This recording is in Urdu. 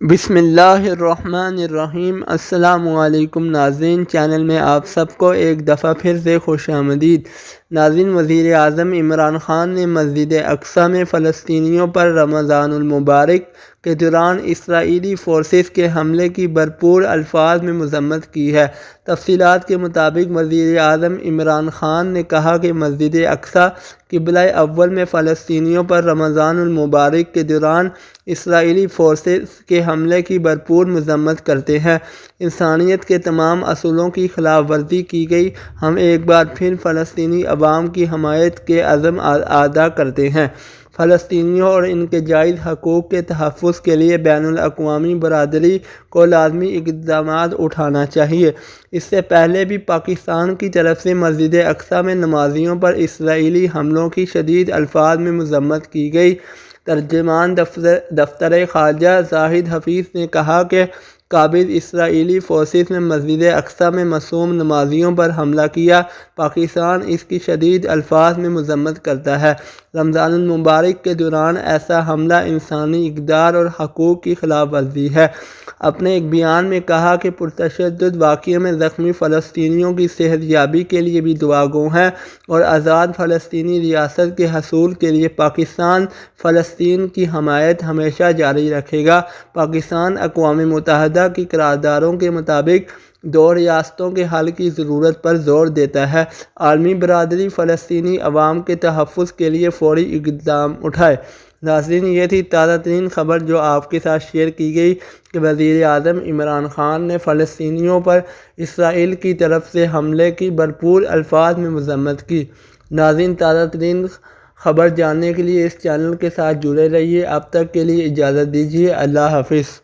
بسم اللہ الرحمن الرحیم۔ السلام علیکم ناظرین، چینل میں آپ سب کو ایک دفعہ پھر سے خوش آمدید۔ ناظرین، وزیر اعظم عمران خان نے مسجد اقصیٰ میں فلسطینیوں پر رمضان المبارک کے دوران اسرائیلی فورسز کے حملے کی بھرپور الفاظ میں مذمت کی ہے۔ تفصیلات کے مطابق وزیر اعظم عمران خان نے کہا کہ مسجد اقصیٰ قبلہ اول میں فلسطینیوں پر رمضان المبارک کے دوران اسرائیلی فورسز کے حملے کی بھرپور مذمت کرتے ہیں۔ انسانیت کے تمام اصولوں کی خلاف ورزی کی گئی۔ ہم ایک بار پھر فلسطینی عوام کی حمایت کے عزم ادا کرتے ہیں۔ فلسطینیوں اور ان کے جائز حقوق کے تحفظ کے لیے بین الاقوامی برادری کو لازمی اقدامات اٹھانا چاہیے۔ اس سے پہلے بھی پاکستان کی طرف سے مسجد اقصیٰ میں نمازیوں پر اسرائیلی حملوں کی شدید الفاظ میں مذمت کی گئی۔ ترجمان دفتر خارجہ زاہد حفیظ نے کہا کہ قابض اسرائیلی فورسز نے مسجد اقصیٰ میں معصوم نمازیوں پر حملہ کیا۔ پاکستان اس کی شدید الفاظ میں مذمت کرتا ہے۔ رمضان المبارک کے دوران ایسا حملہ انسانی اقدار اور حقوق کی خلاف ورزی ہے۔ اپنے ایک بیان میں کہا کہ پرتشدد واقعے میں زخمی فلسطینیوں کی صحت یابی کے لیے بھی دعا گو ہیں اور آزاد فلسطینی ریاست کے حصول کے لیے پاکستان فلسطین کی حمایت ہمیشہ جاری رکھے گا۔ پاکستان اقوام متحدہ کی قراردادوں کے مطابق دو ریاستوں کے حل کی ضرورت پر زور دیتا ہے۔ عالمی برادری فلسطینی عوام کے تحفظ کے لیے فوری اقدام اٹھائے۔ ناظرین، یہ تھی تازہ ترین خبر جو آپ کے ساتھ شیئر کی گئی کہ وزیر اعظم عمران خان نے فلسطینیوں پر اسرائیل کی طرف سے حملے کی بھرپور الفاظ میں مذمت کی۔ ناظرین، تازہ ترین خبر جاننے کے لیے اس چینل کے ساتھ جڑے رہیے۔ اب تک کے لیے اجازت دیجیے۔ اللہ حافظ۔